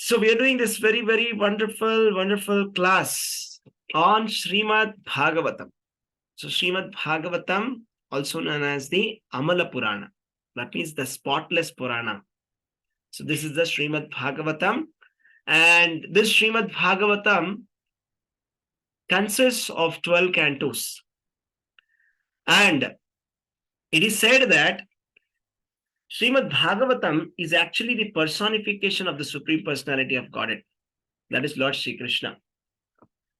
So we are doing this very, very wonderful, wonderful class on Srimad Bhagavatam. So Srimad Bhagavatam, also known as the Amala Purana. That means the spotless Purana. So this is the Srimad Bhagavatam. And this Srimad Bhagavatam consists of 12 cantos. And it is said that Srimad Bhagavatam is actually the personification of the Supreme Personality of Godhead. That is Lord Sri Krishna.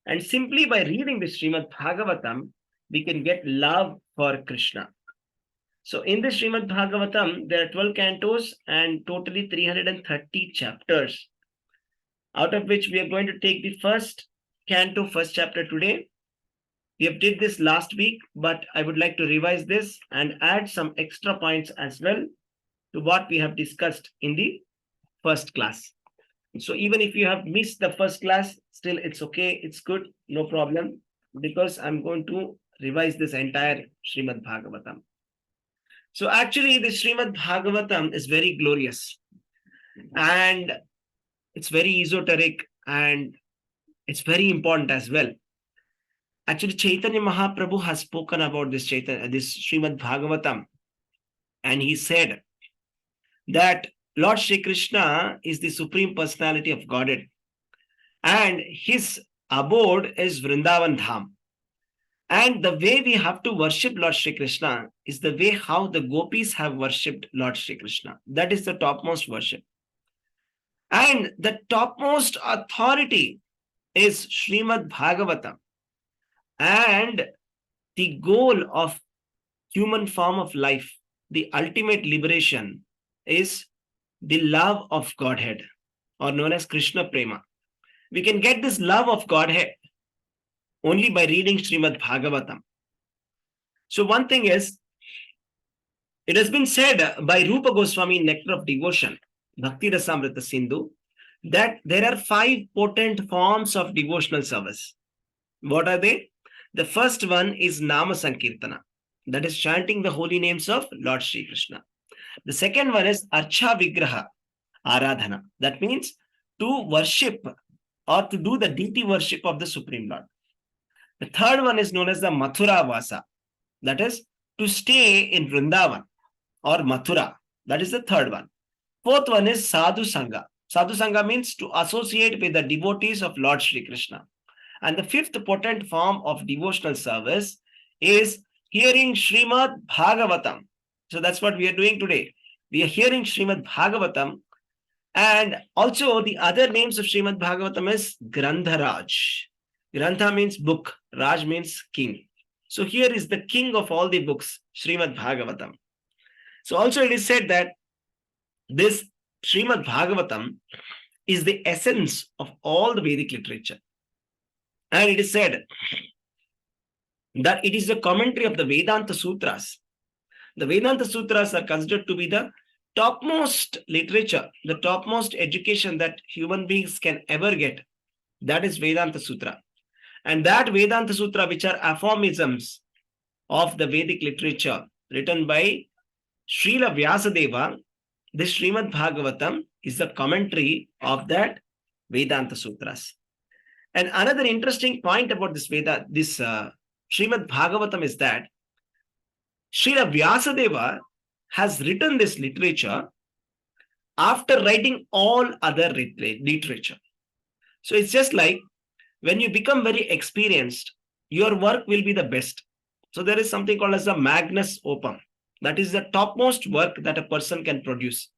And simply by reading the Srimad Bhagavatam, we can get love for Krishna. So in the Srimad Bhagavatam, there are 12 cantos and totally 330 chapters, out of which we are going to take the first canto, first chapter today. We have did this last week, but I would like to revise this and add some extra points as well to what we have discussed in the first class. So even if you have missed the first class, still it's okay, it's good, no problem, because I'm going to revise this entire Srimad Bhagavatam. So actually the Srimad Bhagavatam is very glorious and it's very esoteric and it's very important as well. Actually, Chaitanya Mahaprabhu has spoken about this Srimad Bhagavatam, and he said that Lord Shri Krishna is the Supreme Personality of Godhead, and his abode is Vrindavan Dham. And the way we have to worship Lord Shri Krishna is the way how the gopis have worshipped Lord Shri Krishna. That is the topmost worship. And the topmost authority is Srimad Bhagavatam. And the goal of human form of life, the ultimate liberation, is the love of Godhead, or known as Krishna Prema. We can get this love of Godhead only by reading Srimad Bhagavatam. So one thing is, it has been said by Rupa Goswami in Nectar of Devotion, Bhakti Rasamrita Sindhu, that there are 5 potent forms of devotional service. What are they? The first one is Nama Sankirtana, that is chanting the holy names of Lord Shri Krishna. The second one is Archa Vigraha, Aradhana. That means to worship or to do the deity worship of the Supreme Lord. The third one is known as the Mathura Vasa, that is to stay in Vrindavan or Mathura. That is the third one. Fourth one is Sadhu Sangha. Sadhu Sangha means to associate with the devotees of Lord Shri Krishna. And the fifth potent form of devotional service is hearing Srimad Bhagavatam. So that's what we are doing today. We are hearing Srimad Bhagavatam. And also the other names of Srimad Bhagavatam is Grandharaj. Grantha means book. Raj means king. So here is the king of all the books, Srimad Bhagavatam. So also it is said that this Srimad Bhagavatam is the essence of all the Vedic literature. And it is said that it is the commentary of the Vedanta Sutras. The Vedanta Sutras are considered to be the topmost literature, the topmost education that human beings can ever get. That is Vedanta Sutra. And that Vedanta Sutra, which are aphorisms of the Vedic literature written by Srila Vyasadeva, this Srimad Bhagavatam is the commentary of that Vedanta Sutras. And another interesting point about this Srimad Bhagavatam is that Srila Vyasadeva has written this literature after writing all other literature. So it's just like when you become very experienced, your work will be the best. So there is something called as a magnus opum. That is the topmost work that a person can produce.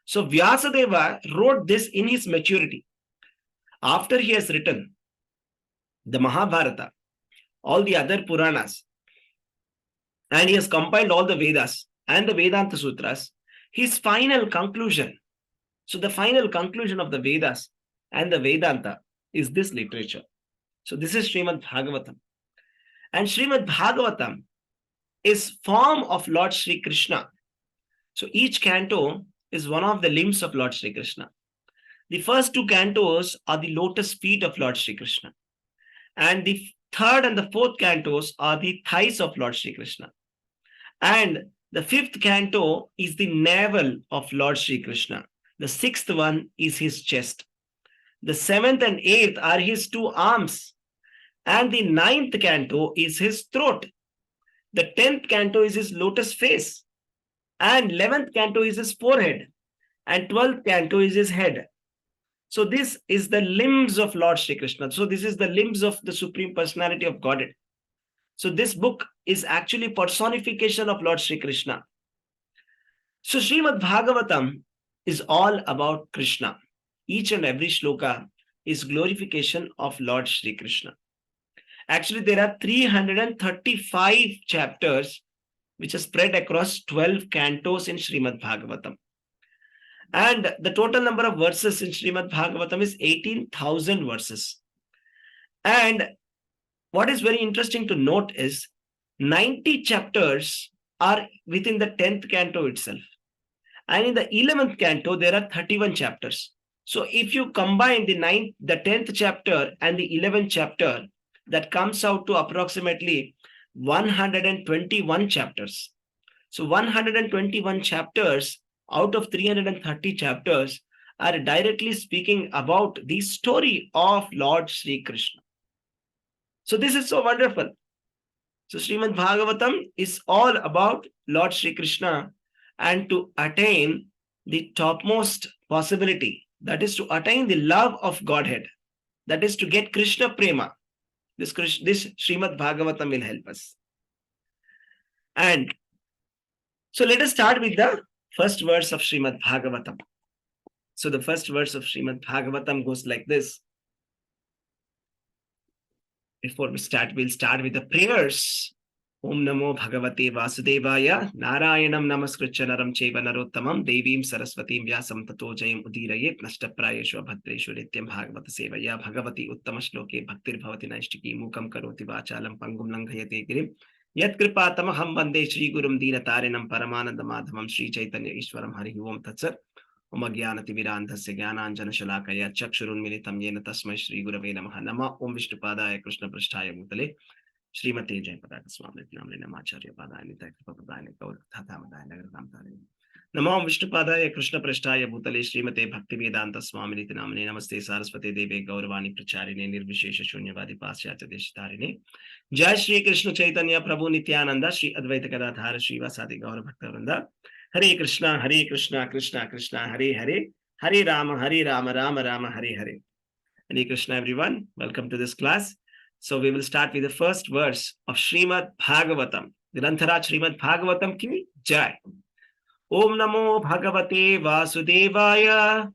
So Vyasadeva wrote this in his maturity. After he has written the Mahabharata, all the other Puranas, and he has compiled all the Vedas and the Vedanta Sutras, his final conclusion, so the final conclusion of the Vedas and the Vedanta is this literature. So this is Srimad Bhagavatam. And Srimad Bhagavatam is form of Lord Shri Krishna. So each canto is one of the limbs of Lord Shri Krishna. The first 2 cantos are the lotus feet of Lord Shri Krishna. And the third and the fourth cantos are the thighs of Lord Shri Krishna. And the 5th canto is the navel of Lord Shri Krishna. The 6th one is his chest. The 7th and 8th are his two arms. And the 9th canto is his throat. The 10th canto is his lotus face. And 11th canto is his forehead. And 12th canto is his head. So this is the limbs of Lord Shri Krishna. So this is the limbs of the Supreme Personality of Godhead. So this book is actually personification of Lord Shri Krishna. So Srimad Bhagavatam is all about Krishna. Each and every shloka is glorification of Lord Shri Krishna. Actually, there are 335 chapters which are spread across 12 cantos in Srimad Bhagavatam. And the total number of verses in Srimad Bhagavatam is 18,000 verses. And what is very interesting to note is 90 chapters are within the 10th canto itself. And in the 11th canto, there are 31 chapters. So if you combine the 10th chapter and the 11th chapter, that comes out to approximately 121 chapters. So 121 chapters out of 330 chapters are directly speaking about the story of Lord Sri Krishna. So this is so wonderful. So Srimad Bhagavatam is all about Lord Sri Krishna, and to attain the topmost possibility, that is to attain the love of Godhead, that is to get Krishna Prema. This Srimad Bhagavatam will help us. And so let us start with the first verse of Srimad Bhagavatam. So the first verse of Srimad Bhagavatam goes like this. Before we start, we'll start with the prayers. Om Namo Bhagavate Vasudevaya, Narayanam Namaskritcha Naram Cheva Narottamam, Devim Saraswatim Vyasam Tato Jayam Udirayet, Nashtaprayeshu Abhadreshu Nityam Bhagavata Sevaya, Bhagavati Uttama Shloke, Bhaktir Bhavati Naishtiki, Mukam Karoti Vachalam Pangum Langhayate Girim, Yat Kripatamaham Bande Shri Gurum Dinatarinam Paramananda Madhavam Shri Chaitanya Ishwaram Hari Om Tatsat. Om Agyanati Virandhasya Gyananjana Shalakaya Chakshurun Militam Yena Tasmai Shri Gurave Namaha Nama Om Vishnupadaya Krishna Prasthaya Bhutale Srimate Jayapataka Swami Namle Namacharya Padaya Nitya Kripapadaya Gaur Thathamadaya Nagaram Tare Nama Om Vishnupadaya Krishna Prasthaya Bhutale Srimate Bhakti Vedanta Swami Niti Namne Namaste Saraswati Deve Gauravani Pracharine Nirvishesha Shunyavadi Pasyatya Deshtarine Jai Shri Krishna Chaitanya Prabhu Nityananda Shri Advaita Gadadhara Shri Vasadi Gaura Bhakta Hare Krishna, Krishna Krishna, Hare Hare, Hare Rama, Rama Rama, Hare Hare. Hare Krishna, everyone. Welcome to this class. So we will start with the first verse of Srimad Bhagavatam. Grantaraj Srimad Bhagavatam ki Jai. Om Namo Bhagavate Vasudevaya,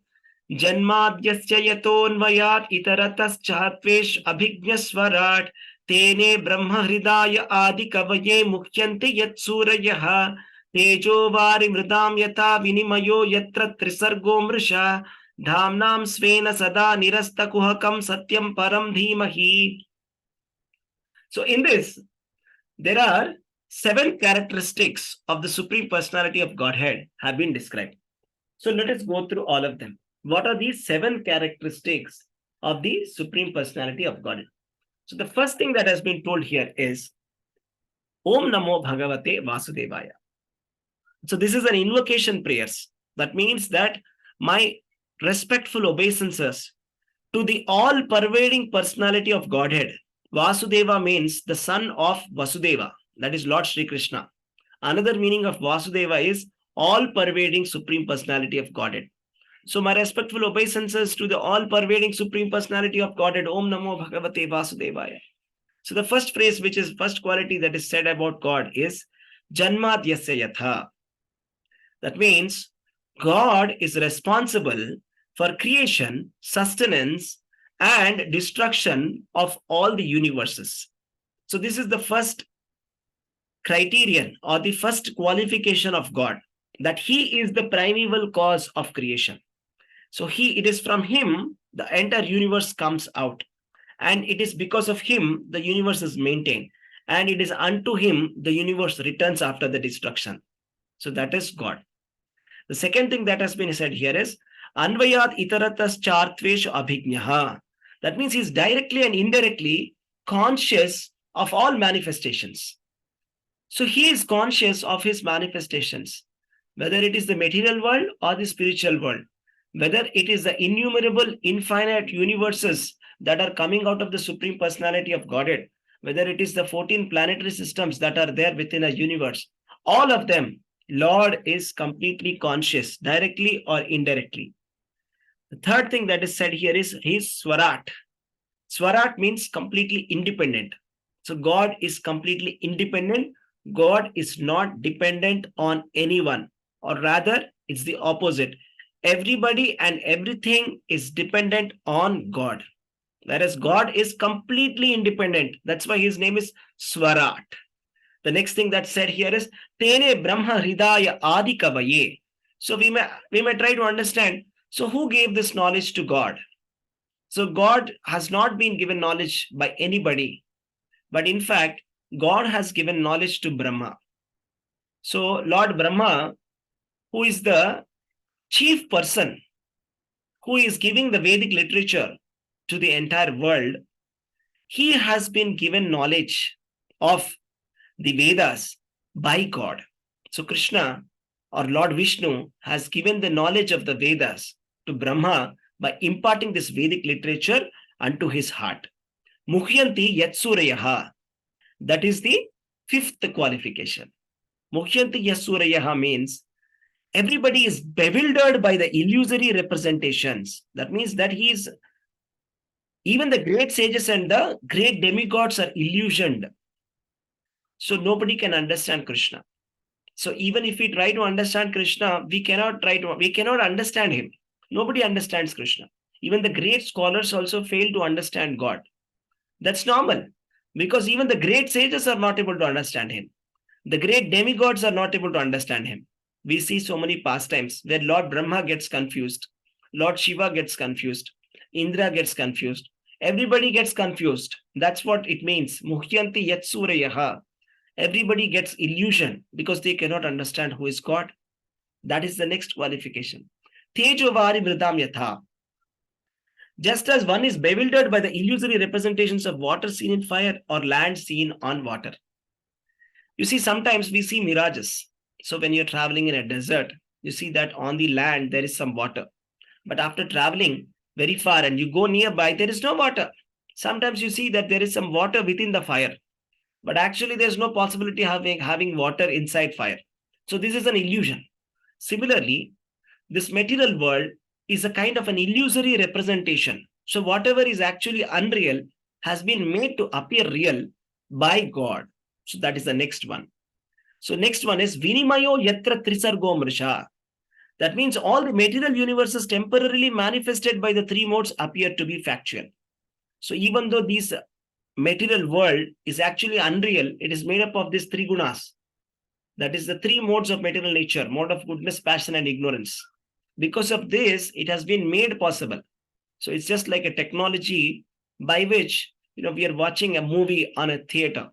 Janmadhyasya Yatonvayat Itaratas Chatvesh Abhijnaswarat, Tene Brahma Hridaya Adi Kavaye Mukhyanti Yatsurayaha, Tejo Vari Mridam Yata Vinimayo Yatra Trisargo Mrisha, Dhamnam Svena Sada Nirasta Kuhakam Satyam Param Dhimahi. So in this, there are 7 characteristics of the Supreme Personality of Godhead have been described. So let us go through all of them. What are these 7 characteristics of the Supreme Personality of Godhead? So the first thing that has been told here is Om Namo Bhagavate Vasudevaya. So this is an invocation prayers. That means that my respectful obeisances to the all-pervading personality of Godhead. Vasudeva means the son of Vasudeva. That is Lord Shri Krishna. Another meaning of Vasudeva is all-pervading Supreme Personality of Godhead. So my respectful obeisances to the all-pervading Supreme Personality of Godhead. Om Namo Bhagavate Vasudevaya. So the first phrase, which is first quality that is said about God is Janmadhyasya Yatha. That means God is responsible for creation, sustenance, and destruction of all the universes. So this is the first criterion or the first qualification of God, that He is the primeval cause of creation. So it is from Him the entire universe comes out, and it is because of Him the universe is maintained, and it is unto Him the universe returns after the destruction. So that is God. The second thing that has been said here is Anvayat itaratas chartvesh abhignaha. That means he is directly and indirectly conscious of all manifestations. So he is conscious of his manifestations, whether it is the material world or the spiritual world. whether it is the innumerable infinite universes that are coming out of the Supreme Personality of Godhead, whether it is the 14 planetary systems that are there within a universe, all of them, Lord is completely conscious, directly or indirectly. The third thing that is said here is His Swarat. Swarat means completely independent. So God is completely independent. God is not dependent on anyone, or rather, it's the opposite. Everybody and everything is dependent on God, whereas God is completely independent. That's why His name is Swarat. The next thing that's said here is Tene Brahma Hridaya Adi Kavaye. So we may try to understand. So who gave this knowledge to God? So God has not been given knowledge by anybody, but in fact, God has given knowledge to Brahma. So Lord Brahma, who is the chief person who is giving the Vedic literature to the entire world, he has been given knowledge of the Vedas by God. So Krishna or Lord Vishnu has given the knowledge of the Vedas to Brahma by imparting this Vedic literature unto his heart. Muhyanti Yatsurayaha. That is the fifth qualification. Muhyanti Yatsurayaha means everybody is bewildered by the illusory representations. That means that even the great sages and the great demigods are illusioned. So nobody can understand Krishna. So even if we try to understand Krishna, we cannot understand him. Nobody understands Krishna. Even the great scholars also fail to understand God. That's normal, because even the great sages are not able to understand him. The great demigods are not able to understand him. We see so many pastimes where Lord Brahma gets confused, Lord Shiva gets confused, Indra gets confused. Everybody gets confused. That's what it means. Muhyanti Yatsurayaha. Everybody gets illusion because they cannot understand who is God. That is the next qualification. Tejovari Vridam Yatha. Just as one is bewildered by the illusory representations of water seen in fire or land seen on water. You see, sometimes we see mirages. So when you're traveling in a desert, you see that on the land there is some water. But after traveling very far and you go nearby, there is no water. Sometimes you see that there is some water within the fire, but actually there's no possibility of having water inside fire. So this is an illusion. Similarly, this material world is a kind of an illusory representation. So whatever is actually unreal has been made to appear real by God. So that is the next one. So next one is Vinimayo Yatra Trisargo Mrisha. That means all the material universes temporarily manifested by the three modes appear to be factual. So even though this material world is actually unreal, it is made up of these three gunas. That is the three modes of material nature: mode of goodness, passion, and ignorance. Because of this, it has been made possible. So it's just like a technology by which we are watching a movie on a theater.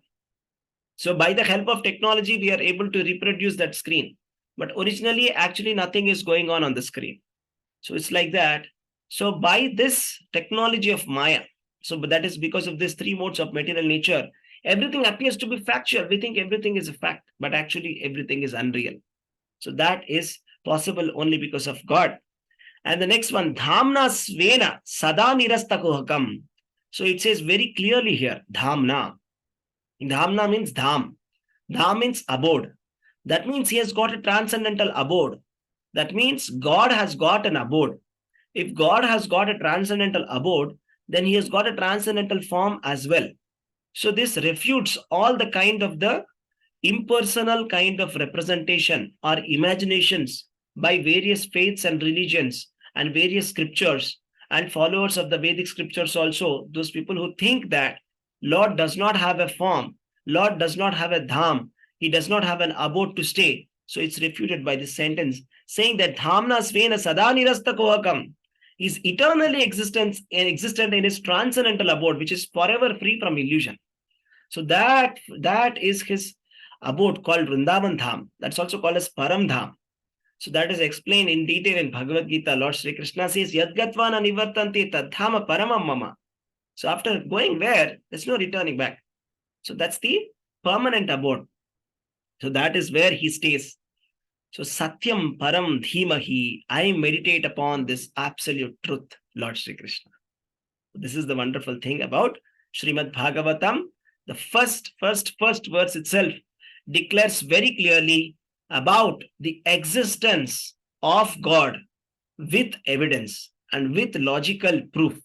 So by the help of technology, we are able to reproduce that screen. But originally, actually, nothing is going on the screen. So it's like that. So by this technology of Maya, so that is because of these three modes of material nature, everything appears to be factual. We think everything is a fact, but actually everything is unreal. So that is possible only because of God. And the next one, Dhamna Svena Sada Nirastakuhakam. So it says very clearly here, Dhamna. Dhamna means Dham. Dham means abode. That means he has got a transcendental abode. That means God has got an abode. If God has got a transcendental abode, then he has got a transcendental form as well. So this refutes all the kind of the impersonal kind of representation or imaginations by various faiths and religions and various scriptures and followers of the Vedic scriptures also. Those people who think that Lord does not have a form, Lord does not have a dham, he does not have an abode to stay. So it's refuted by this sentence saying that Dhamna Svena Sada Nirasta Kohakam is eternally existent in his transcendental abode, which is forever free from illusion. So that is his abode called Vrindavan Dham. That's also called as Param Dham. So that is explained in detail in Bhagavad Gita. Lord Sri Krishna says, Yadgatvana Nivartanti Tadhama Paramam Mama. So after going there, there's no returning back. So that's the permanent abode. So that is where he stays. So Satyam Param Dhimahi, I meditate upon this absolute truth, Lord Sri Krishna. This is the wonderful thing about Srimad Bhagavatam. The first verse itself declares very clearly about the existence of God with evidence and with logical proof.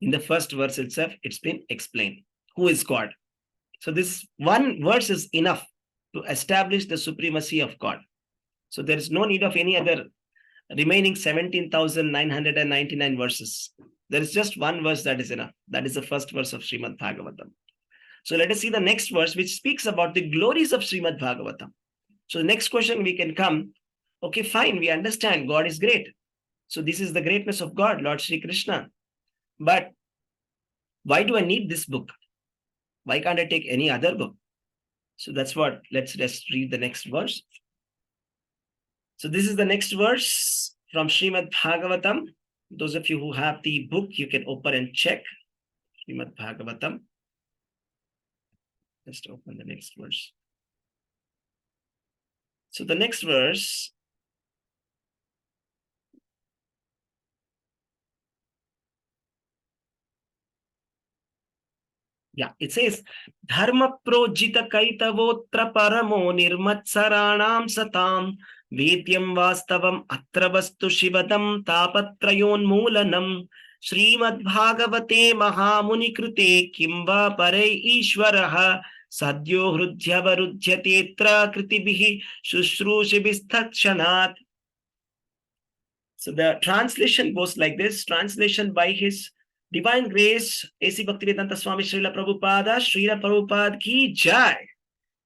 In the first verse itself, it's been explained. Who is God? So this one verse is enough to establish the supremacy of God. So there is no need of any other remaining 17,999 verses. There is just one verse that is enough. That is the first verse of Srimad Bhagavatam. So let us see the next verse, which speaks about the glories of Srimad Bhagavatam. So the next question we can come, okay, fine, we understand God is great. So this is the greatness of God, Lord Sri Krishna. But why do I need this book? Why can't I take any other book? So that's what, let's read the next verse. So this is the next verse from Srimad Bhagavatam. Those of you who have the book, you can open and check Srimad Bhagavatam. Just open the next verse. So the next verse, it says, Dharma projita kaitavotra paramo nirmatsaranam satam Vedyam vastavam atra vastu shivadam tapatrayon mulanam Srimad Bhagavate Mahamuni Krute Kimva Pare Ishwaraha Sadyo Hrudyavarudyate Kritibihi Shushrushibistakshanat. So the translation goes like this. Translation by His Divine Grace, A.C. Bhaktivedanta Swami Srila Prabhupada ki jai.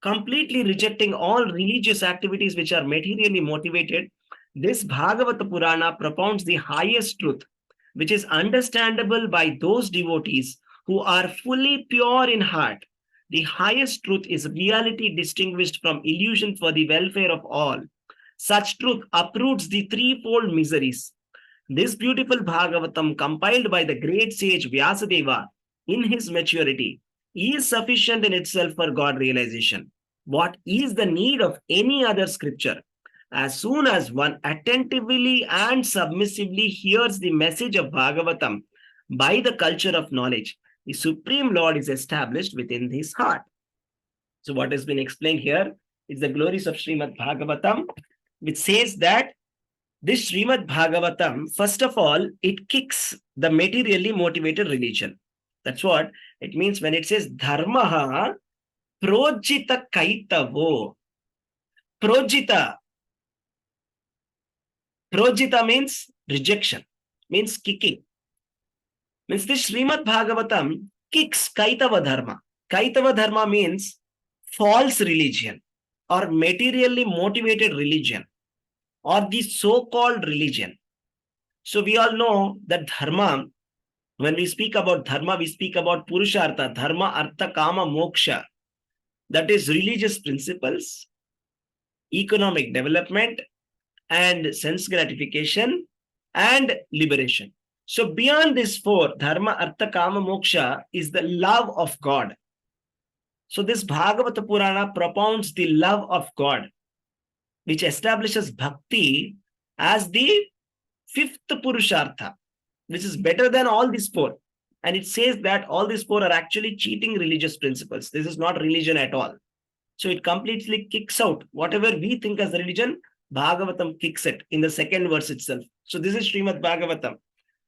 Completely rejecting all religious activities which are materially motivated, this Bhagavata Purana propounds the highest truth, which is understandable by those devotees who are fully pure in heart. The highest truth is reality distinguished from illusion for the welfare of all. Such truth uproots the threefold miseries. This beautiful Bhagavatam, compiled by the great sage Vyasadeva in his maturity, is sufficient in itself for God realization. What is the need of any other scripture? As soon as one attentively and submissively hears the message of Bhagavatam by the culture of knowledge, the Supreme Lord is established within his heart. So what has been explained here is the glories of Srimad Bhagavatam, which says that this Srimad Bhagavatam, first of all, it kicks the materially motivated religion. That's what it means when it says Dharmaha Projita Kaitavo. Projita. Projita means rejection, means kicking. Means this Srimad Bhagavatam kicks Kaitava Dharma. Kaitava Dharma means false religion or materially motivated religion or the so-called religion. So we all know that dharma, when we speak about dharma, we speak about purushartha, dharma, artha, kama, moksha. That is religious principles, economic development, and sense gratification, and liberation. So beyond these four, dharma, artha, kama, moksha, is the love of God. So this Bhagavata Purana propounds the love of God, which establishes bhakti as the fifth purushartha, which is better than all these four. And it says that all these four are actually cheating religious principles. This is not religion at all. So it completely kicks out whatever we think as religion. Bhagavatam kicks it in the second verse itself. So this is Srimad Bhagavatam,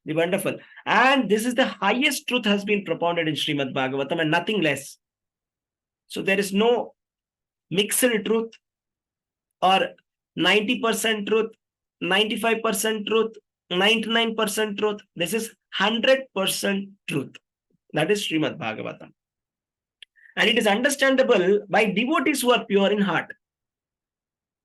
the wonderful. And this is the highest truth has been propounded in Srimad Bhagavatam and nothing less. So there is no mixed truth or 90% truth, 95% truth, 99% truth. This is 100% truth. That is Srimad Bhagavatam. And it is understandable by devotees who are pure in heart.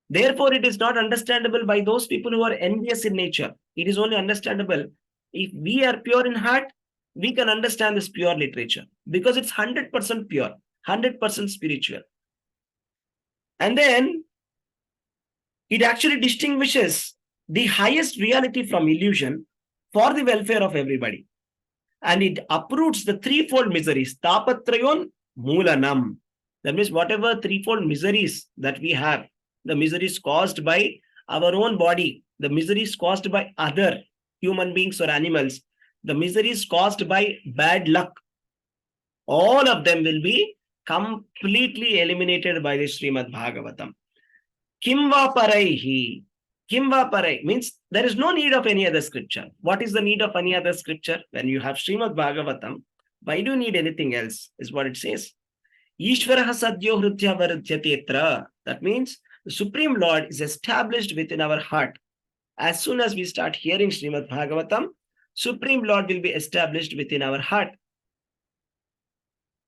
Therefore, it is not understandable by those people who are envious in nature. It is only understandable if we are pure in heart, we can understand this pure literature because it's 100% pure, 100% spiritual. And then it actually distinguishes the highest reality from illusion for the welfare of everybody. And it uproots the threefold miseries. Tapatrayon Mulanam. That means whatever threefold miseries that we have, the miseries caused by our own body, the miseries caused by other human beings or animals, the miseries caused by bad luck, all of them will be completely eliminated by the Srimad Bhagavatam. Kimva paraihi. Kimva parai means there is no need of any other scripture. What is the need of any other scripture? When you have Srimad Bhagavatam, why do you need anything else? Is what it says. Ishvaraha sadyo hridya varudyate. That means the Supreme Lord is established within our heart. As soon as we start hearing Srimad Bhagavatam, Supreme Lord will be established within our heart.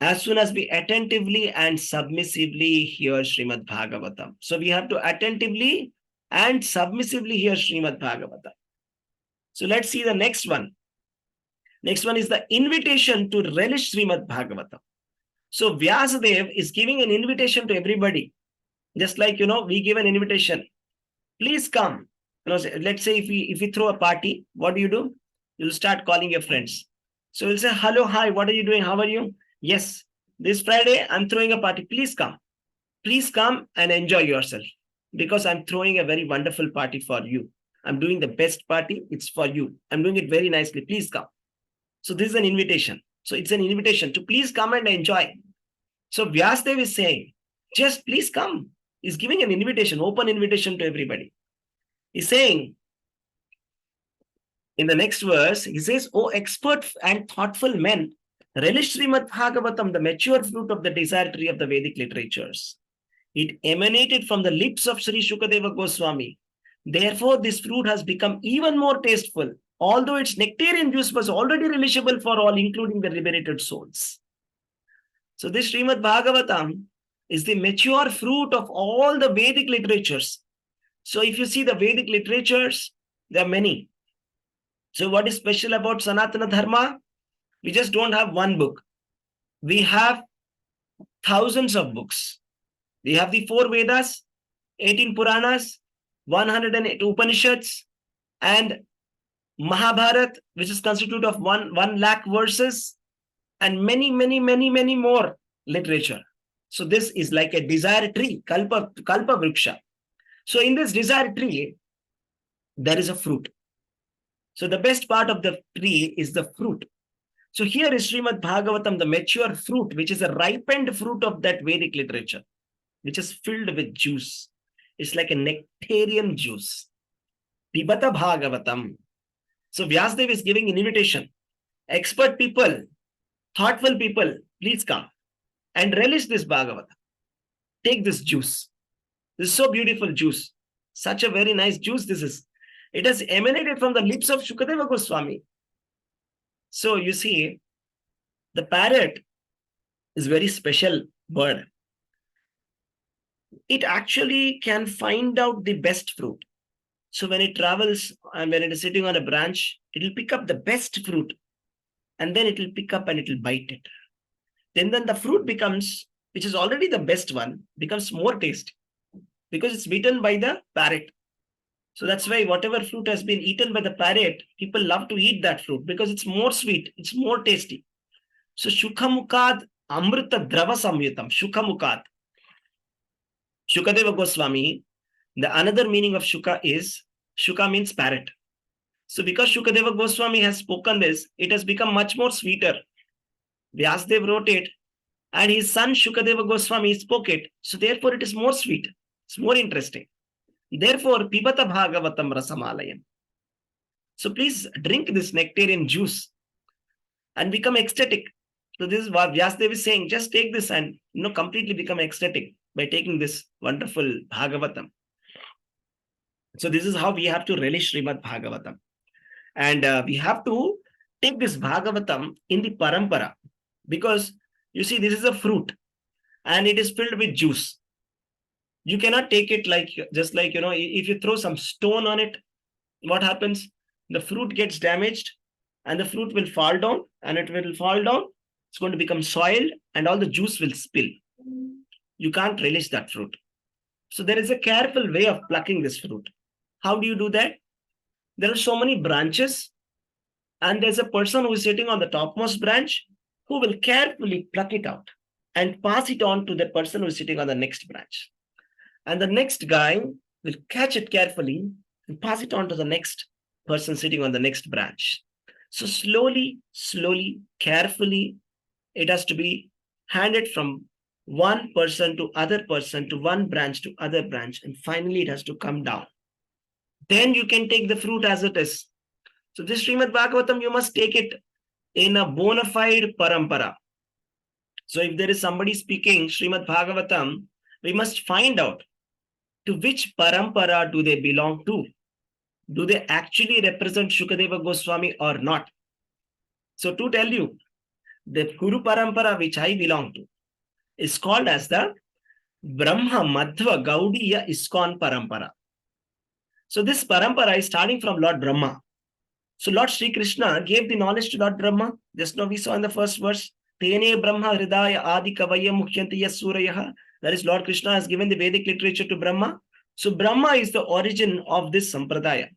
As soon as we attentively and submissively hear Srimad Bhagavatam. So we have to attentively and submissively hear Srimad Bhagavatam. So let's see the next one. Next one is the invitation to relish Srimad Bhagavatam. So Vyasadeva is giving an invitation to everybody. Just like, we give an invitation. Please come. Let's say if we throw a party, what do? You'll start calling your friends. So you'll say, hello, hi, what are you doing? How are you? Yes, this Friday, I'm throwing a party. Please come. Please come and enjoy yourself because I'm throwing a very wonderful party for you. I'm doing the best party. It's for you. I'm doing it very nicely. Please come. So this is an invitation. So it's an invitation to please come and enjoy. So Vyasadeva is saying, just please come. He's giving an invitation, open invitation to everybody. He's saying, in the next verse, he says, "O expert and thoughtful men, relish Srimad Bhagavatam, the mature fruit of the desire tree of the Vedic literatures. It emanated from the lips of Sri Shukadeva Goswami. Therefore, this fruit has become even more tasteful, although its nectarian juice was already relishable for all, including the liberated souls." So this Srimad Bhagavatam is the mature fruit of all the Vedic literatures. So if you see the Vedic literatures, there are many. So what is special about Sanatana Dharma? We just don't have one book. We have thousands of books. We have the 4 Vedas, 18 Puranas, 108 Upanishads, and Mahabharata, which is constituted of 1 lakh verses, and many more literature. So this is like a desire tree, Kalpa Vriksha. So in this desire tree, there is a fruit. So the best part of the tree is the fruit. So here is Srimad Bhagavatam, the mature fruit, which is a ripened fruit of that Vedic literature, which is filled with juice. It's like a nectarian juice. Pibata Bhagavatam. So Vyasadeva is giving an invitation. Expert people, thoughtful people, please come and relish this Bhagavatam. Take this juice. This is so beautiful juice. Such a very nice juice this is. It has emanated from the lips of Shukadeva Goswami. So you see, the parrot is a very special bird. It actually can find out the best fruit. So when it travels and when it is sitting on a branch, it will pick up the best fruit. And then it will pick up and it will bite it. Then the fruit becomes, which is already the best one, becomes more tasty because it's eaten by the parrot. So that's why whatever fruit has been eaten by the parrot, people love to eat that fruit because it's more sweet, it's more tasty. So Shukhamukad Amrita Drava Samyutam, Shukhamukad. Shukadeva Goswami, the another meaning of Shuka is, Shuka means parrot. So because Shukadeva Goswami has spoken this, it has become much more sweeter. Vyasadeva wrote it and his son Shukadeva Goswami spoke it. So therefore it is more sweet. It's more interesting. Therefore, Pibata Bhagavatam Rasamalayam. So please drink this nectarian juice and become ecstatic. So this is what Vyasadeva is saying. Just take this and completely become ecstatic by taking this wonderful Bhagavatam. So this is how we have to relish Srimad Bhagavatam. And we have to take this Bhagavatam in the parampara. Because you see, this is a fruit and it is filled with juice. You cannot take it just like, if you throw some stone on it, what happens? The fruit gets damaged and the fruit will fall down and it will fall down. It's going to become soiled and all the juice will spill. You can't relish that fruit. So there is a careful way of plucking this fruit. How do you do that? There are so many branches and there's a person who is sitting on the topmost branch who will carefully pluck it out and pass it on to the person who is sitting on the next branch. And the next guy will catch it carefully and pass it on to the next person sitting on the next branch. So slowly, carefully, it has to be handed from one person to one branch to other branch, and finally it has to come down. Then you can take the fruit as it is. So this Srimad Bhagavatam, you must take it in a bona fide parampara. So if there is somebody speaking Srimad Bhagavatam, we must find out to which parampara do they belong to. Do they actually represent Shukadeva Goswami or not? So to tell you, the Guru parampara which I belong to is called as the Brahma Madhva Gaudiya Iskon parampara. So this parampara is starting from Lord Brahma. So Lord Sri Krishna gave the knowledge to Lord Brahma. Just now we saw in the first verse, Tene Brahma Hridaya Adi Kavaya Mukhyanti Yasurayaha. That is, Lord Krishna has given the Vedic literature to Brahma. So Brahma is the origin of this sampradaya.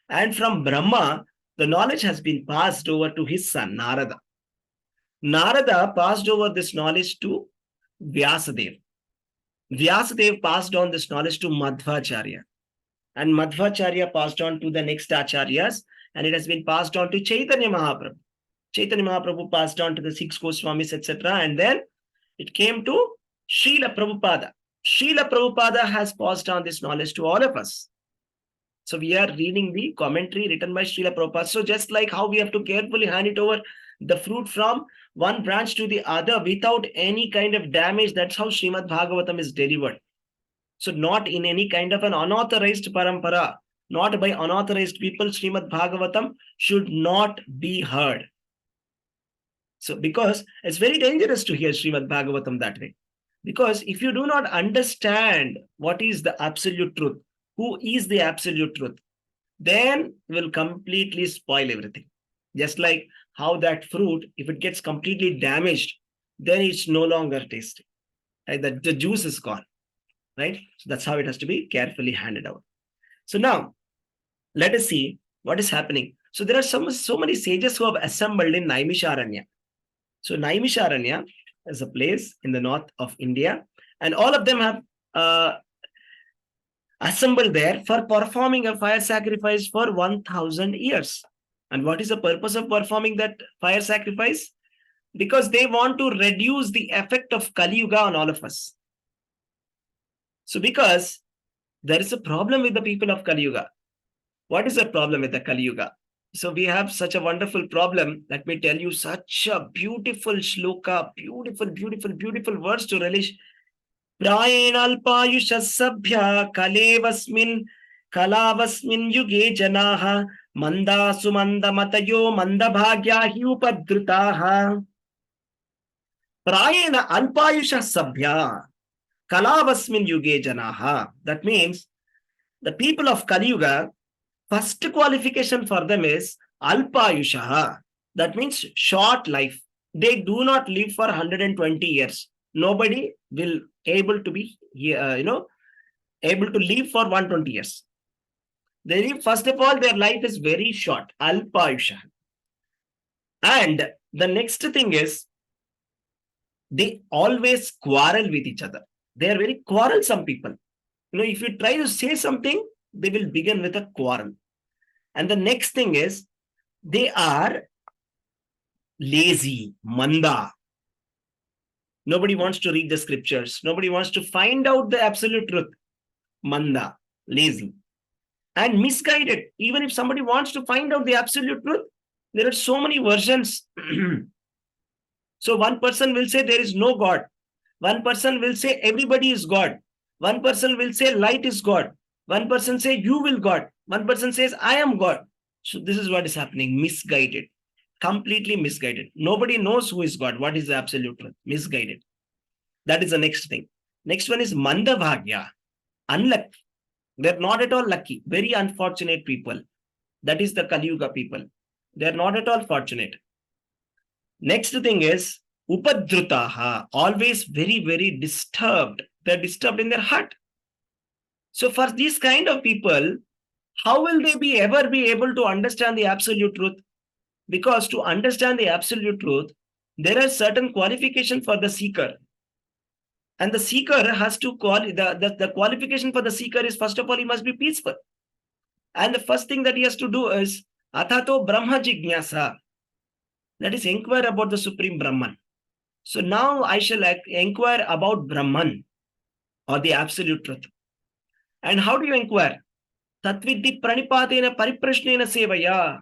And from Brahma, the knowledge has been passed over to his son, Narada. Narada passed over this knowledge to Vyasadeva. Vyasadeva passed on this knowledge to Madhvacharya. And Madhvacharya passed on to the next acharyas, and it has been passed on to Chaitanya Mahaprabhu. Chaitanya Mahaprabhu passed on to the six Goswamis, etc. And then it came to Srila Prabhupada. Srila Prabhupada has passed on this knowledge to all of us. So we are reading the commentary written by Srila Prabhupada. So just like how we have to carefully hand it over the fruit from one branch to the other without any kind of damage, that's how Srimad Bhagavatam is delivered. So not in any kind of an unauthorized parampara, not by unauthorized people, Srimad Bhagavatam should not be heard. So because it's very dangerous to hear Srimad Bhagavatam that way. Because if you do not understand what is the absolute truth, who is the absolute truth, then will completely spoil everything. Just like how that fruit, if it gets completely damaged, then it's no longer tasty. Right? The juice is gone. Right? So that's how it has to be carefully handed out. So now, let us see what is happening. So there are so many sages who have assembled in Naimisharanya. So Naimisharanya is a place in the north of India, and all of them have assembled there for performing a fire sacrifice for 1000 years. And what is the purpose of performing that fire sacrifice? Because they want to reduce the effect of Kali Yuga on all of us. So because there is a problem with the people of Kali Yuga. What is the problem with the Kali Yuga? So we have such a wonderful problem. Let me tell you such a beautiful shloka, beautiful verse to relish. Prayenalpayusha sabhya kalevasmin kalavasmin yuge janaha mandasu mandamatayo mandabhagyahi upadrutaha. Prayena alpayusha sabhya kalavasmin yuge janaha. That means the people of Kali Yuga, first qualification for them is alpayusha. That means short life. They do not live for 120 years. Nobody will able to be able to live for 120 years. They live, first of all, their life is very short, alpayusha. And the next thing is they always quarrel with each other. They are very quarrelsome people. If you try to say something, they will begin with a quarrel. And the next thing is they are lazy, manda. Nobody wants to read the scriptures. Nobody wants to find out the absolute truth. Manda, lazy. And misguided. Even if somebody wants to find out the absolute truth, there are so many versions. So one person will say there is no God. One person will say everybody is God. One person will say light is God. One person say you will God. One person says I am God. So this is what is happening. Misguided. Completely misguided. Nobody knows who is God. What is the absolute truth? Misguided. That is the next thing. Next one is mandabhagya. Unlucky. They're not at all lucky. Very unfortunate people. That is the Kali Yuga people. They're not at all fortunate. Next thing is upadrutaha. Always very disturbed. They're disturbed in their heart. So for these kind of people, how will they ever be able to understand the absolute truth? Because to understand the absolute truth, there are certain qualifications for the seeker. And the seeker has to the qualification for the seeker is, first of all, he must be peaceful. And the first thing that he has to do is Athato Brahma Jignasa. That is, inquire about the Supreme Brahman. So now I shall inquire about Brahman, or the absolute truth. And how do you inquire? Tatviddi pranipatena pariprashnena sevaya.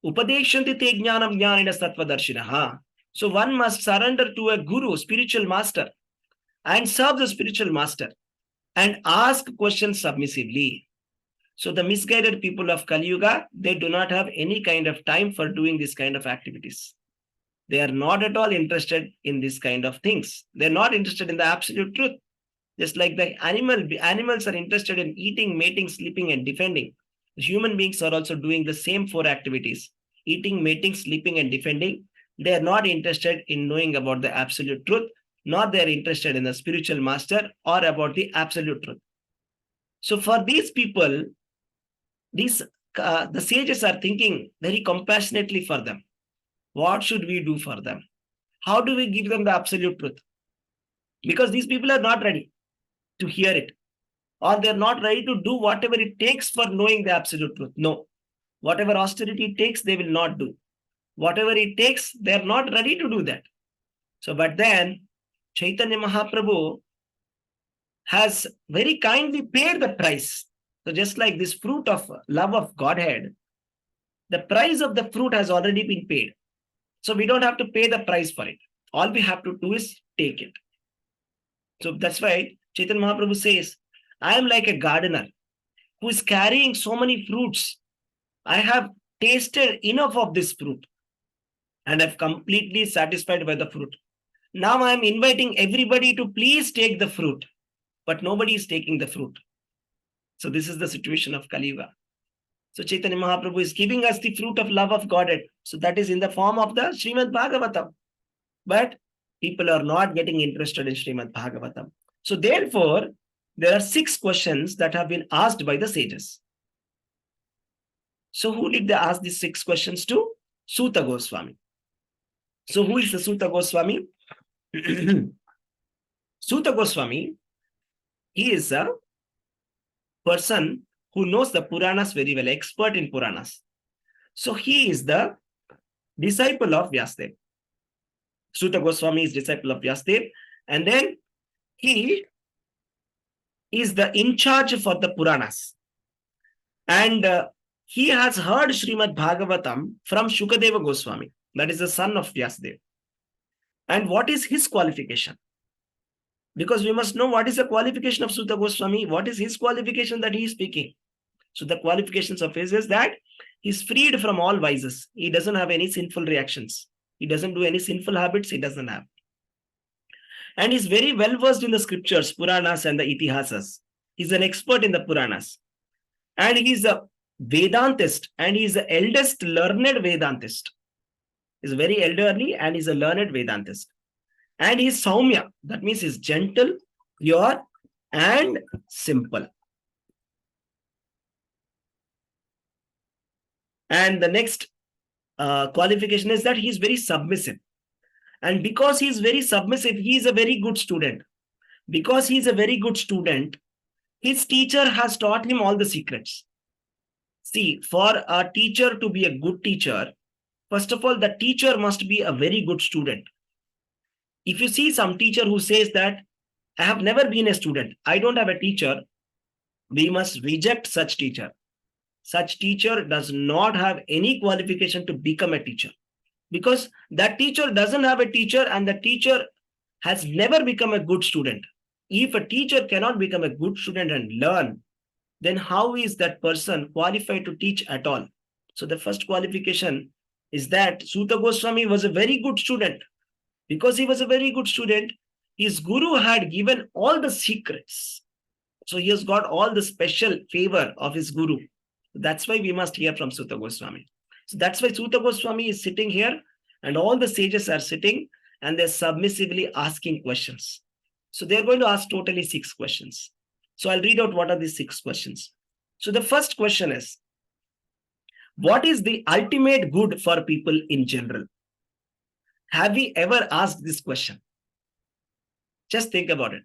Upadeshanti te jnanam jnanina sattvadarshinaha. So one must surrender to a guru, spiritual master, and serve the spiritual master and ask questions submissively. So the misguided people of Kali Yuga, they do not have any kind of time for doing this kind of activities. They are not at all interested in this kind of things. They're not interested in the absolute truth. Just like the animals are interested in eating, mating, sleeping, and defending. Human beings are also doing the same four activities: eating, mating, sleeping, and defending. They are not interested in knowing about the absolute truth, nor they are interested in the spiritual master or about the absolute truth. So for these people, the sages are thinking very compassionately for them. What should we do for them? How do we give them the absolute truth? Because these people are not ready to hear it, or they're not ready to do whatever it takes for knowing the absolute truth. No, whatever austerity it takes, they will not do. Whatever it takes, they're not ready to do that. So, but then Chaitanya Mahaprabhu has very kindly paid the price. So just like this fruit of love of Godhead, the price of the fruit has already been paid. So we don't have to pay the price for it. All we have to do is take it. So that's why Chaitanya Mahaprabhu says, I am like a gardener who is carrying so many fruits. I have tasted enough of this fruit and I'm completely satisfied by the fruit. Now I am inviting everybody to please take the fruit, but nobody is taking the fruit. So this is the situation of Kali Yuga. So Chaitanya Mahaprabhu is giving us the fruit of love of Godhead. So that is in the form of the Srimad Bhagavatam. But people are not getting interested in Srimad Bhagavatam. So therefore, there are 6 questions that have been asked by the sages. So who did they ask these 6 questions to? Suta Goswami. So who is the Suta Goswami? Suta Goswami, he is a person who knows the Puranas very well, expert in Puranas. So he is the disciple of Vyasadeva. Suta Goswami is disciple of Vyasadeva, and then he is the in charge for the Puranas. And he has heard Srimad Bhagavatam from Shukadeva Goswami, that is the son of Vyasadeva. And what is his qualification? Because we must know what is the qualification of Suta Goswami, what is his qualification that he is speaking. So the qualifications of his is that he's freed from all vices. He doesn't have any sinful reactions. He doesn't do any sinful habits. He doesn't have. And he's very well versed in the scriptures, Puranas and the Itihasas. He's an expert in the Puranas. And he's a Vedantist, and he's the eldest learned Vedantist. He's very elderly and he's a learned Vedantist. And he's Saumya. That means he's gentle, pure, and simple. And the next qualification is that he's very submissive. And because he's very submissive, he is a very good student. Because he's a very good student, his teacher has taught him all the secrets. See, for a teacher to be a good teacher, first of all, the teacher must be a very good student. If you see some teacher who says that, I have never been a student, I don't have a teacher, we must reject such teacher. Such teacher does not have any qualification to become a teacher. Because that teacher doesn't have a teacher and the teacher has never become a good student. If a teacher cannot become a good student and learn, then how is that person qualified to teach at all? So the first qualification is that Suta Goswami was a very good student. Because he was a very good student, his guru had given all the secrets. So he has got all the special favor of his guru. That's why we must hear from Suta Goswami. So that's why Suta Goswami is sitting here and all the sages are sitting and they're submissively asking questions. So they're going to ask totally 6 questions. So I'll read out what are these 6 questions. So the first question is, what is the ultimate good for people in general? Have we ever asked this question? Just think about it.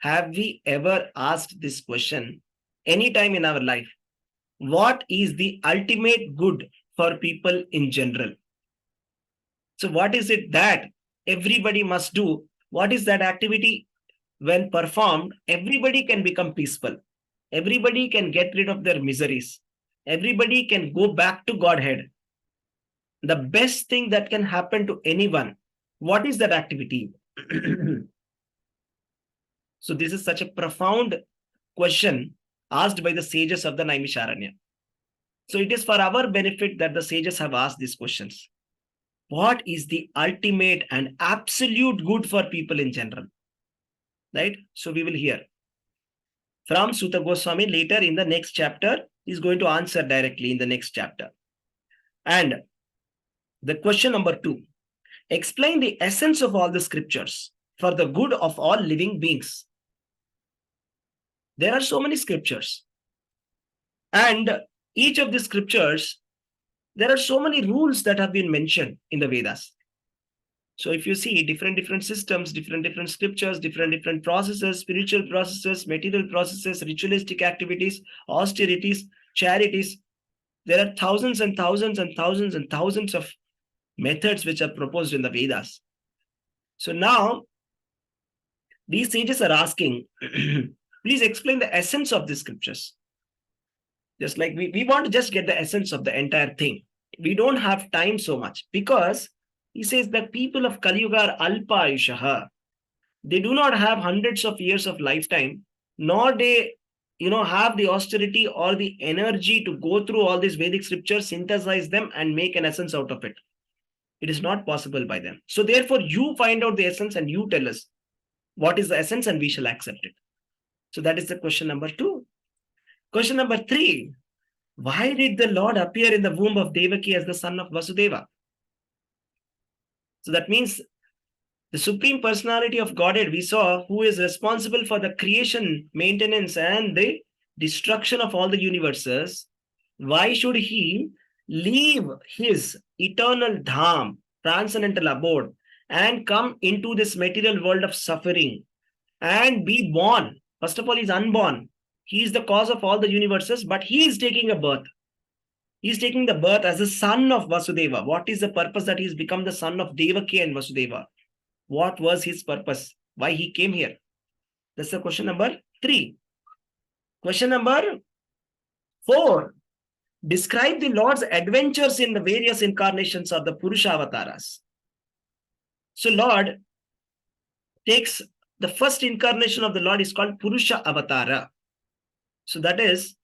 Have we ever asked this question anytime in our life? What is the ultimate good for people in general? So what is it that everybody must do? What is that activity? When performed, everybody can become peaceful. Everybody can get rid of their miseries. Everybody can go back to Godhead. The best thing that can happen to anyone. What is that activity? So this is such a profound question asked by the sages of the Naimisharanya. So it is for our benefit that the sages have asked these questions. What is the ultimate and absolute good for people in general? Right? So we will hear from Sutta Goswami later in the next chapter. He's going to answer directly in the next chapter. And the question number 2, explain the essence of all the scriptures for the good of all living beings. There are so many scriptures. And each of the scriptures, there are so many rules that have been mentioned in the Vedas. So if you see different systems, different scriptures, different processes, spiritual processes, material processes, ritualistic activities, austerities, charities, there are thousands and thousands and thousands and thousands of methods which are proposed in the Vedas. So now, these sages are asking, please explain the essence of the scriptures. Just like we want to just get the essence of the entire thing. We don't have time so much because he says that people of Kali Yuga are alpa ayushaha. They do not have hundreds of years of lifetime, nor they have the austerity or the energy to go through all these Vedic scriptures, synthesize them and make an essence out of it. It is not possible by them. So therefore you find out the essence and you tell us what is the essence and we shall accept it. So that is the question number 2. Question number 3, why did the Lord appear in the womb of Devaki as the son of Vasudeva? So that means the Supreme Personality of Godhead, we saw, who is responsible for the creation, maintenance, and the destruction of all the universes. Why should he leave his eternal dham, transcendental abode, and come into this material world of suffering and be born? First of all, he's unborn. He is the cause of all the universes, but he is taking a birth. He is taking the birth as the son of Vasudeva. What is the purpose that he has become the son of Devaki and Vasudeva? What was his purpose? Why he came here? That's the question number 3. Question number 4. Describe the Lord's adventures in the various incarnations of the Purusha avatars. So Lord takes the first incarnation of the Lord is called Purusha Avatara. So that is,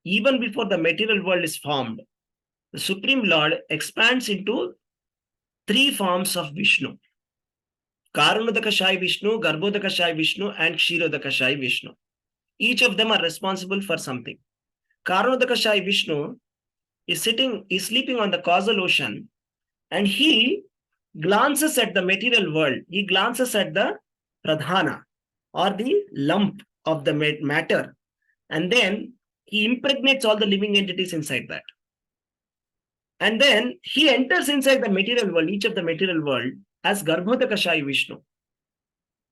even before the material world is formed, the Supreme Lord expands into 3 forms of Vishnu. Karunodakashai Vishnu, Garbhodakashai Vishnu, and Kshirodakashai Vishnu. Each of them are responsible for something. Karunodakashai Vishnu is sleeping on the causal ocean, and he glances at the material world. He glances at the pradhana, or the lump of the matter, and then he impregnates all the living entities inside that. And then he enters inside the material world, each of the material world, as Garbhodakashai Vishnu.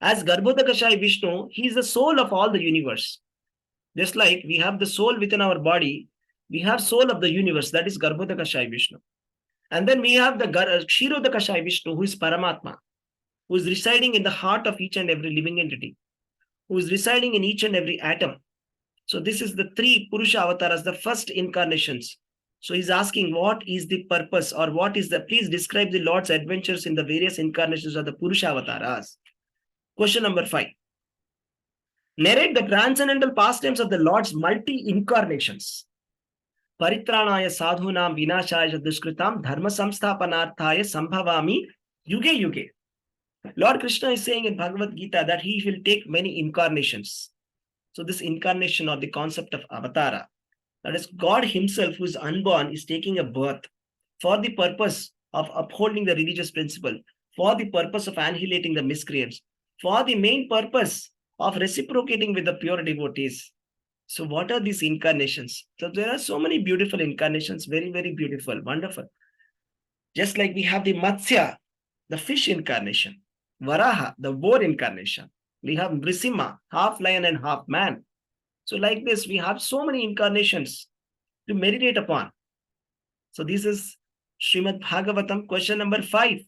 As Garbhodakashai Vishnu, he is the soul of all the universe. Just like we have the soul within our body, we have soul of the universe, that is Garbhodakashai Vishnu. And then we have the Kshirodakashai Vishnu, who is Paramatma, who is residing in the heart of each and every living entity, who is residing in each and every atom. So this is the 3 Purusha avatars, the first incarnations. So he's asking, what is the purpose, or what is the, please describe the Lord's adventures in the various incarnations of the Purusha avatars. Question number 5. Narrate the transcendental pastimes of the Lord's multi-incarnations. Paritranaya sadhunam vinashaya duskritam dharma samsthapanarthaya sambhavami yuge yuge. Lord Krishna is saying in Bhagavad Gita that he will take many incarnations. So this incarnation, or the concept of avatara, that is God himself, who is unborn, is taking a birth for the purpose of upholding the religious principle, for the purpose of annihilating the miscreants, for the main purpose of reciprocating with the pure devotees. So what are these incarnations? So there are so many beautiful incarnations, very, very beautiful, wonderful. Just like we have the Matsya, the fish incarnation, Varaha, the boar incarnation, We have Nrisimha, half lion and half man. So like this, we have so many incarnations to meditate upon. So this is Srimad Bhagavatam, question number 5.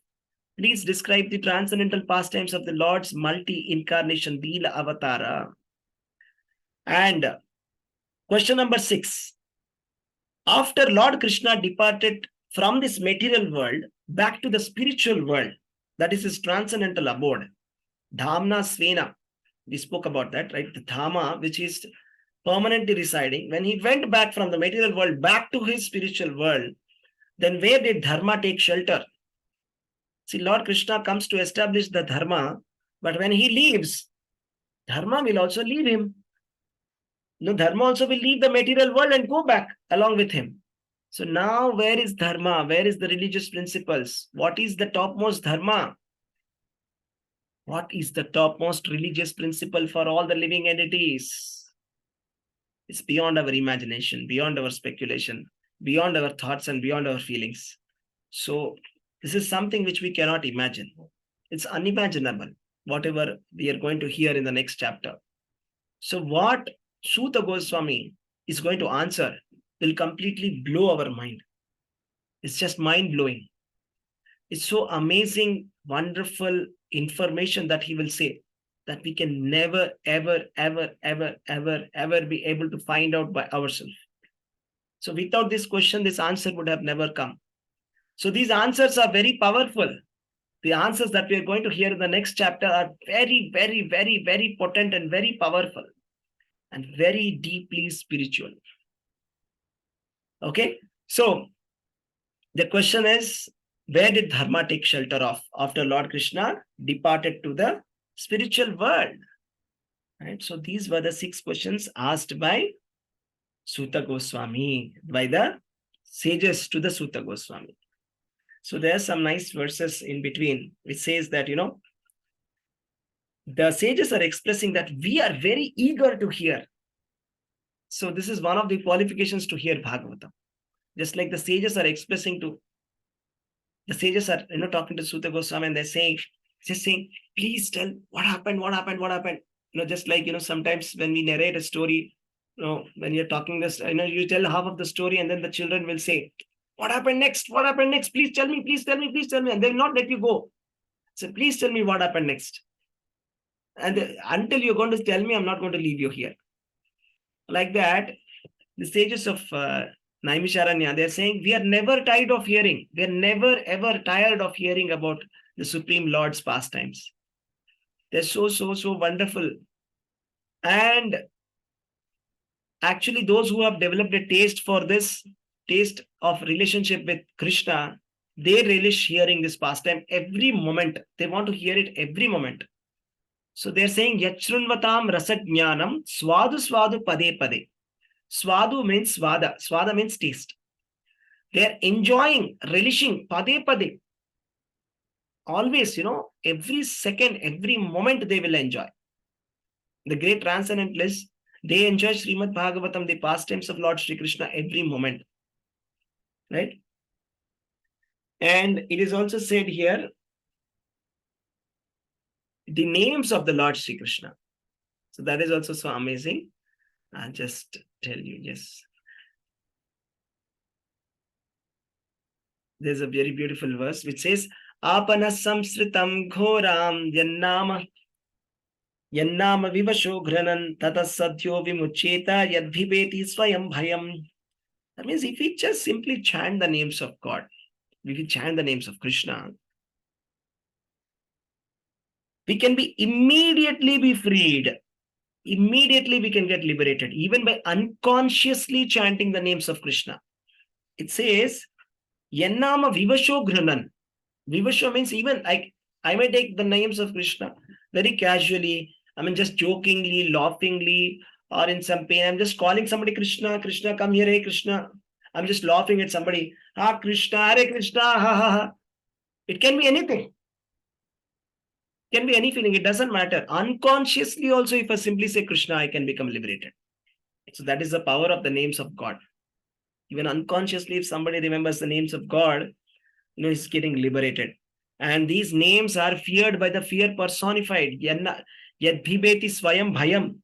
Please describe the transcendental pastimes of the Lord's multi-incarnation, Leela Avatara. And question number 6. After Lord Krishna departed from this material world back to the spiritual world, that is his transcendental abode, Dhamna Svena. We spoke about that, right? The Dhamma, which is permanently residing. When he went back from the material world back to his spiritual world, then where did Dharma take shelter? See, Lord Krishna comes to establish the Dharma, but when he leaves, Dharma will also leave him. No, Dharma also will leave the material world and go back along with him. So now where is Dharma? Where is the religious principles? What is the topmost Dharma? What is the topmost religious principle for all the living entities? It's beyond our imagination, beyond our speculation, beyond our thoughts and beyond our feelings. So this is something which we cannot imagine. It's unimaginable, whatever we are going to hear in the next chapter. So what Suta Goswami is going to answer will completely blow our mind. It's just mind-blowing. It's so amazing, wonderful information that he will say that we can never, ever, ever, ever, ever, ever be able to find out by ourselves. So without this question, this answer would have never come. So these answers are very powerful. The answers that we are going to hear in the next chapter are very, very, very, very potent and very powerful and very deeply spiritual. Okay, so the question is, where did Dharma take shelter of after Lord Krishna departed to the spiritual world? Right. So these were the 6 questions asked by Suta Goswami, by the sages to the Suta Goswami. So there are some nice verses in between. It says that, the sages are expressing that we are very eager to hear. So this is one of the qualifications to hear Bhagavatam. Just like the sages are expressing to, the sages are, talking to Suta Goswami and they're saying, please tell what happened. Just like, sometimes when we narrate a story, when you're talking this, you tell half of the story and then the children will say, what happened next? What happened next? Please tell me, please tell me, please tell me. And they will not let you go. So please tell me what happened next. And until you're going to tell me, I'm not going to leave you here. Like that, the sages of Naimisharanya, they're saying, we are never tired of hearing. We are never ever tired of hearing about the Supreme Lord's pastimes. They're so wonderful. And actually, those who have developed a taste for this, taste of relationship with Krishna, they relish hearing this pastime every moment. They want to hear it every moment. So they're saying, Yachrunvatam rasajnanam swadu swadu pade pade. Swadu means swada. Swada means taste. They're enjoying, relishing pade pade. Always, every second, every moment they will enjoy. The great transcendentalists, they enjoy Srimad Bhagavatam, the pastimes of Lord Sri Krishna every moment. Right? And it is also said here, the names of the Lord Sri Krishna. So that is also so amazing. I'll just tell you, yes. There's a very beautiful verse which says, Apana samsritam ghoram yannama vivasho ghranan tata sadhyo vimucheta yadvipeti swayam bhayam. That means if we just simply chant the names of God, if we chant the names of Krishna, we can immediately be freed. Immediately we can get liberated, even by unconsciously chanting the names of Krishna. It says, Yannama vivasho ghranan. Vivasho means even I may take the names of Krishna very casually. Just jokingly, laughingly, or in some pain. I'm just calling somebody Krishna, Krishna, come here, hey Krishna. I'm just laughing at somebody. Ah, Krishna, Hare Krishna, ha ha ha. It can be anything. It can be any feeling. It doesn't matter. Unconsciously also, if I simply say Krishna, I can become liberated. So that is the power of the names of God. Even unconsciously, if somebody remembers the names of God, he's getting liberated. And these names are feared by the fear personified. Yad bhibeti swayam bhayam.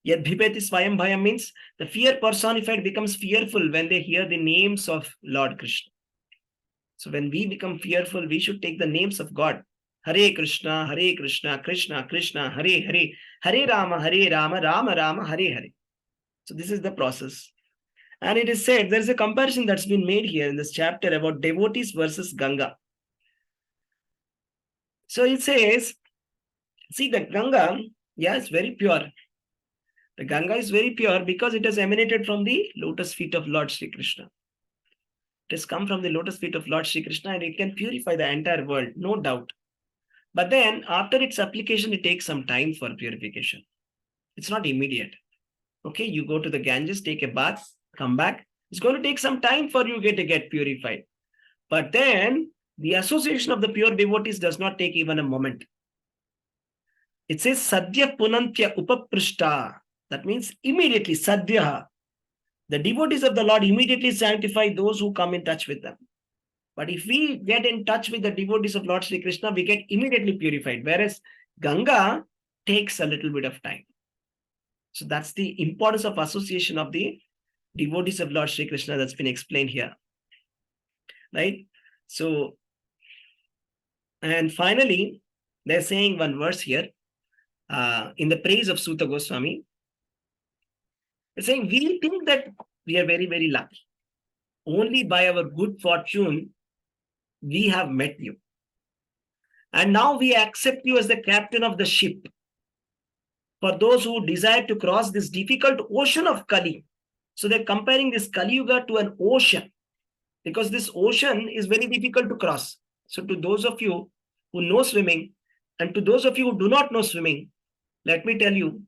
Yad bhibeti swayam bhayam means the fear personified becomes fearful when they hear the names of Lord Krishna. So when we become fearful, we should take the names of God. Hare Krishna, Krishna Krishna, Hare Hare, Hare Rama, Rama Rama, Hare Hare. So this is the process. And it is said, there is a comparison that's been made here in this chapter about devotees versus Ganga. So it says, see the Ganga, yeah, it's very pure. The Ganga is very pure because it has emanated from the lotus feet of Lord Sri Krishna. It has come from the lotus feet of Lord Sri Krishna and it can purify the entire world, no doubt. But then after its application, it takes some time for purification. It's not immediate. Okay, you go to the Ganges, take a bath, come back. It's going to take some time for you to get purified. But then the association of the pure devotees does not take even a moment. It says Sadhya Punantya Upaprishta. That means immediately, Sadhya. The devotees of the Lord immediately sanctify those who come in touch with them. But if we get in touch with the devotees of Lord Sri Krishna, we get immediately purified. Whereas Ganga takes a little bit of time. So that's the importance of association of the devotees of Lord Sri Krishna that's been explained here. Right? So, and finally, they're saying one verse here in the praise of Suta Goswami. They're saying, we think that we are very, very lucky. Only by our good fortune, we have met you. And now we accept you as the captain of the ship. For those who desire to cross this difficult ocean of Kali. So they're comparing this Kali Yuga to an ocean. Because this ocean is very difficult to cross. So to those of you who know swimming, and to those of you who do not know swimming, let me tell you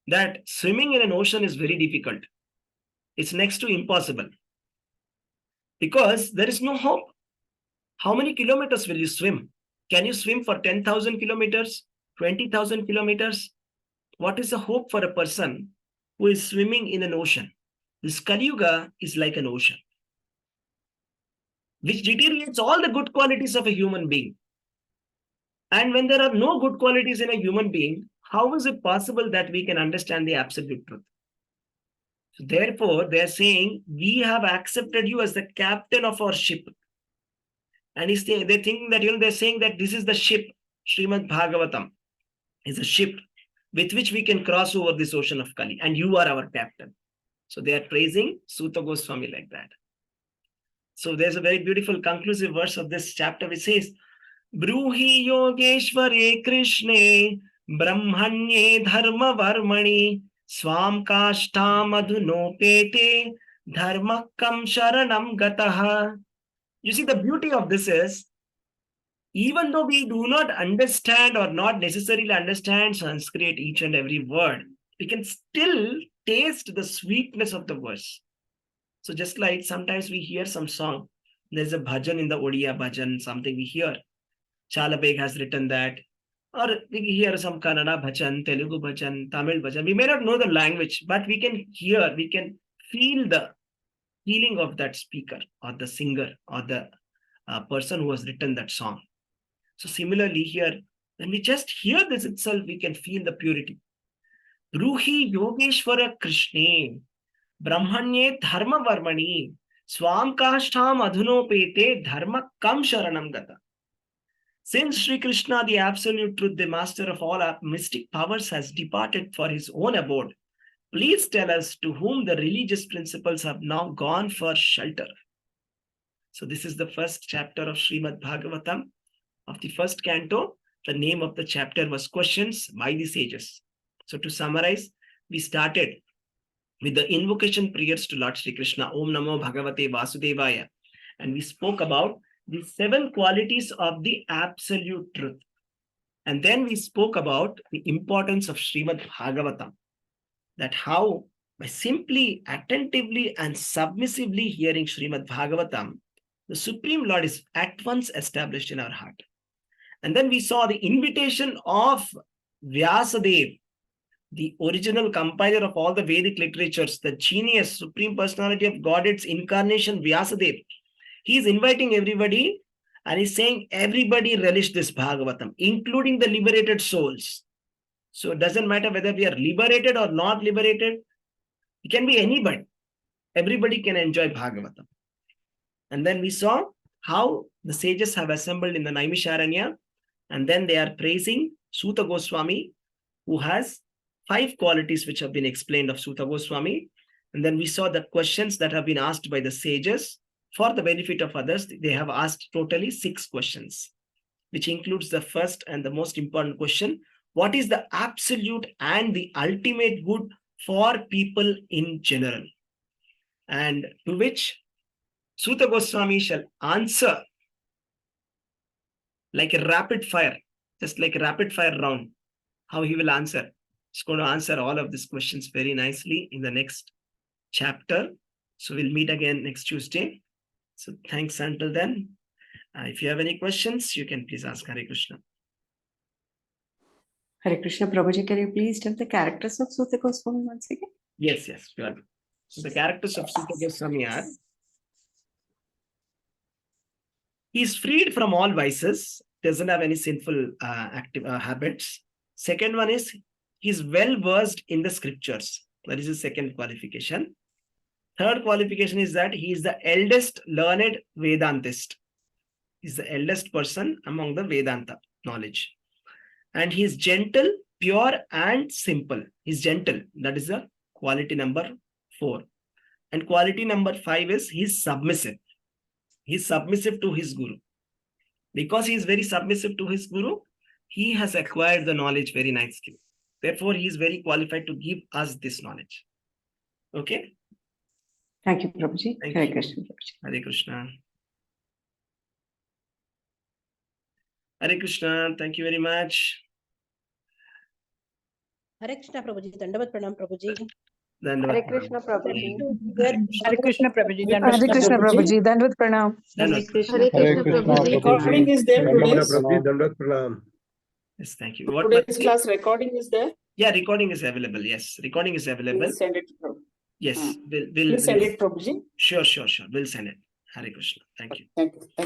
that swimming in an ocean is very difficult. It's next to impossible. Because there is no hope. How many kilometers will you swim? Can you swim for 10,000 kilometers, 20,000 kilometers? What is the hope for a person who is swimming in an ocean? This Kali Yuga is like an ocean, which deteriorates all the good qualities of a human being. And when there are no good qualities in a human being, how is it possible that we can understand the absolute truth? So therefore, they're saying, we have accepted you as the captain of our ship. And they're thinking that, they're saying that this is the ship, Srimad Bhagavatam is a ship with which we can cross over this ocean of Kali. And you are our captain. So they are praising Suta Goswami like that. So there's a very beautiful conclusive verse of this chapter which says, Bruhi Yogeshware Krishne Brahmanye Dharma Varmani Swam Kashta Madhunopete Dharmakam Sharanam Gataha. You see, the beauty of this is, even though we do not understand or not necessarily understand Sanskrit, each and every word, we can still taste the sweetness of the verse. So just like sometimes we hear some song, there's a bhajan in the Odia bhajan, something we hear. Chalabeg has written that. Or we hear some Kannada bhajan, Telugu bhajan, Tamil bhajan. We may not know the language, but we can hear, we can feel the feeling of that speaker or the singer or the person who has written that song. So similarly here, when we just hear this itself, we can feel the purity. Ruhi Yogeshwara Krishne Brahmanye Dharma Varmani Swam Kashtam Adhunopete Dharma Kam Sharanam Gata. Since Sri Krishna, the absolute truth, the master of all mystic powers, has departed for his own abode, please tell us to whom the religious principles have now gone for shelter. So this is the first chapter of Srimad Bhagavatam of the first canto. The name of the chapter was Questions by the Sages. So to summarize, we started with the invocation prayers to Lord Sri Krishna, Om Namo Bhagavate Vasudevaya. And we spoke about the 7 qualities of the absolute truth. And then we spoke about the importance of Srimad Bhagavatam. That how by simply, attentively and submissively hearing Srimad Bhagavatam, the Supreme Lord is at once established in our heart. And then we saw the invitation of Vyasadeva, the original compiler of all the Vedic literatures, the genius, Supreme Personality of Godhead's incarnation, Vyasadeva. He is inviting everybody and he's saying, everybody relish this Bhagavatam, including the liberated souls. So it doesn't matter whether we are liberated or not liberated. It can be anybody. Everybody can enjoy Bhagavatam. And then we saw how the sages have assembled in the Naimisharanya, and then they are praising Suta Goswami, who has 5 qualities which have been explained of Suta Goswami. And then we saw the questions that have been asked by the sages for the benefit of others. They have asked totally 6 questions, which includes the first and the most important question: what is the absolute and the ultimate good for people in general? And to which Suta Goswami shall answer like a rapid fire, just like a rapid fire round. How he will answer. He's going to answer all of these questions very nicely in the next chapter. So we'll meet again next Tuesday. So thanks until then. If you have any questions, you can please ask. Hare Krishna. Hare Krishna, Prabhuji, can you please tell the characters of Suta Goswami once again? Yes, sure. So the characters of Suta Goswami are: he is freed from all vices, doesn't have any sinful habits. Second one is, he is well versed in the scriptures. That is his second qualification. Third qualification is that he is the eldest learned Vedantist. He is the eldest person among the Vedanta knowledge. And he is gentle, pure, and simple. He is gentle. That is the quality number 4. And quality number 5 is he is submissive. He is submissive to his guru. Because he is very submissive to his guru, he has acquired the knowledge very nicely. Therefore, he is very qualified to give us this knowledge. Okay? Thank you, Prabhuji. Hare Krishna, Prabhuji. Hare Krishna. Hare Krishna. Thank you very much. Hare Krishna, Prabhuji. Dandavat Pranam, Prabhuji. Hare Krishna, Prabhuji. Hare Krishna, Prabhuji. Hare Krishna, Prabhuji. Dandavat Pranam. Hare Krishna, Hare Krishna, Prabhuji. Recording is there today's. Dandavat Pranam. Yes, thank you. Today's class recording is there. Yeah, recording is available. Yes, recording is available. Please send it. Yes, Please send it, Prabhuji. Sure. We'll send it. Hare Krishna. Thank you. Thank you.